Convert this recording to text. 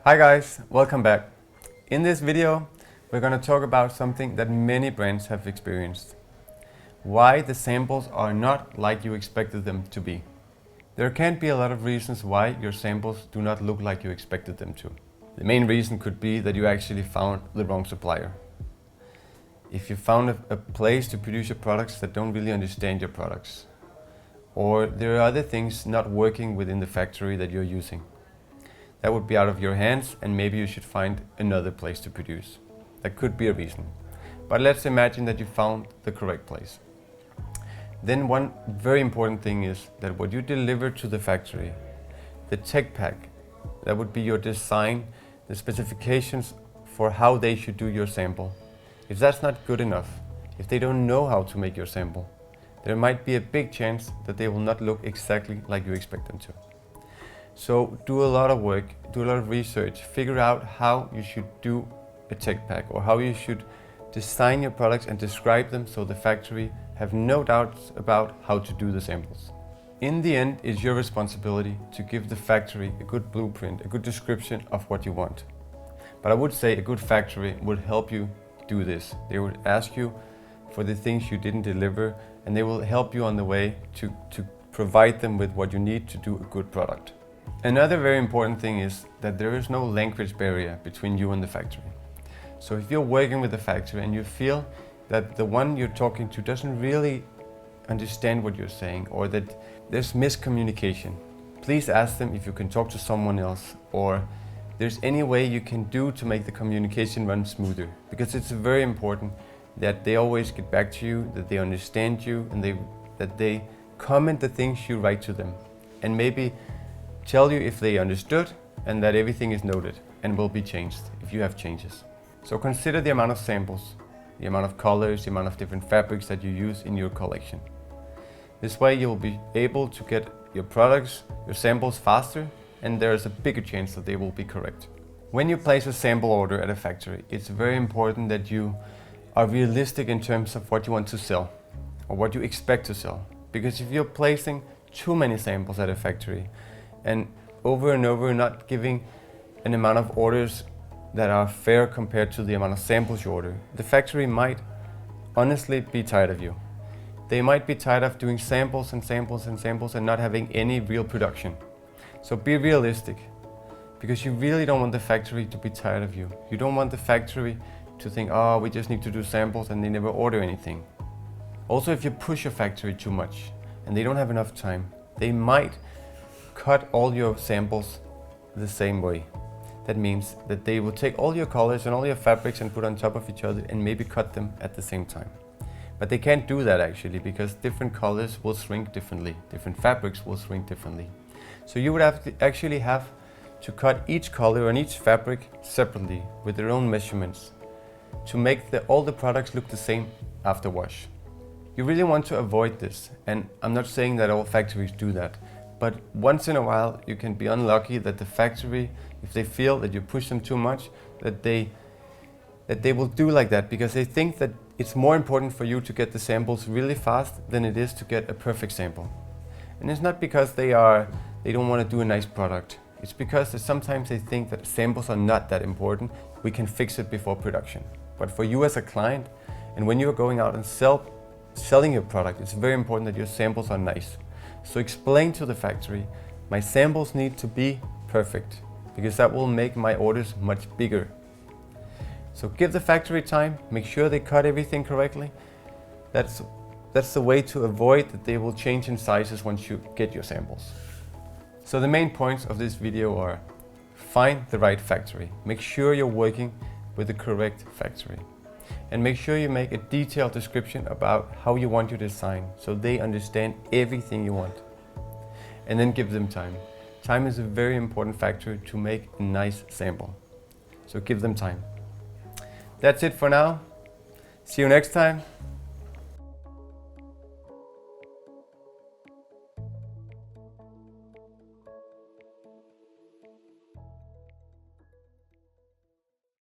Hi guys, welcome back. In this video, we're going to talk about something that many brands have experienced. Why the samples are not like you expected them to be. There can be a lot of reasons why your samples do not look like you expected them to. The main reason could be that you actually found the wrong supplier. If you found a place to produce your products that don't really understand your products. Or there are other things not working within the factory that you're using. That would be out of your hands, and maybe you should find another place to produce. That could be a reason. But let's imagine that you found the correct place. Then one very important thing is that what you deliver to the factory, the tech pack, that would be your design, the specifications for how they should do your sample. If that's not good enough, if they don't know how to make your sample, there might be a big chance that they will not look exactly like you expect them to. So do a lot of work, do a lot of research, figure out how you should do a tech pack or how you should design your products and describe them so the factory have no doubts about how to do the samples. In the end, it's your responsibility to give the factory a good blueprint, a good description of what you want. But I would say a good factory would help you do this. They would ask you for the things you didn't deliver, and they will help you on the way to provide them with what you need to do a good product. Another very important thing is that there is no language barrier between you and the factory. So if you're working with the factory and you feel that the one you're talking to doesn't really understand what you're saying, or that there's miscommunication, please ask them if you can talk to someone else, or there's any way you can do to make the communication run smoother. Because it's very important that they always get back to you, that they understand you, and that they comment the things you write to them. And maybe tell you if they understood and that everything is noted and will be changed if you have changes. So consider the amount of samples, the amount of colors, the amount of different fabrics that you use in your collection. This way you will be able to get your products, your samples faster, and there is a bigger chance that they will be correct. When you place a sample order at a factory, it's very important that you are realistic in terms of what you want to sell or what you expect to sell. Because if you're placing too many samples at a factory, and over not giving an amount of orders that are fair compared to the amount of samples you order, the factory might honestly be tired of you. They might be tired of doing samples and samples and samples and not having any real production. So be realistic, because you really don't want the factory to be tired of you. You don't want the factory to think, oh, we just need to do samples, and they never order anything. Also, if you push your factory too much and they don't have enough time, they might cut all your samples the same way. That means that they will take all your colors and all your fabrics and put on top of each other and maybe cut them at the same time. But they can't do that actually, because different colors will shrink differently, different fabrics will shrink differently. So you would actually have to cut each color and each fabric separately with their own measurements to make all the products look the same after wash. You really want to avoid this, and I'm not saying that all factories do that. But once in a while you can be unlucky that the factory, if they feel that you push them too much, that they will do like that, because they think that it's more important for you to get the samples really fast than it is to get a perfect sample. And it's not because they don't want to do a nice product. It's because sometimes they think that samples are not that important. We can fix it before production. But for you as a client, and when you're going out and selling your product, it's very important that your samples are nice. So explain to the factory, my samples need to be perfect, because that will make my orders much bigger. So give the factory time, make sure they cut everything correctly. That's the way to avoid that they will change in sizes once you get your samples. So the main points of this video are: find the right factory, make sure you're working with the correct factory, and make sure you make a detailed description about how you want your design so they understand everything you want. And then give them time. Time is a very important factor to make a nice sample. So give them time. That's it for now. See you next time.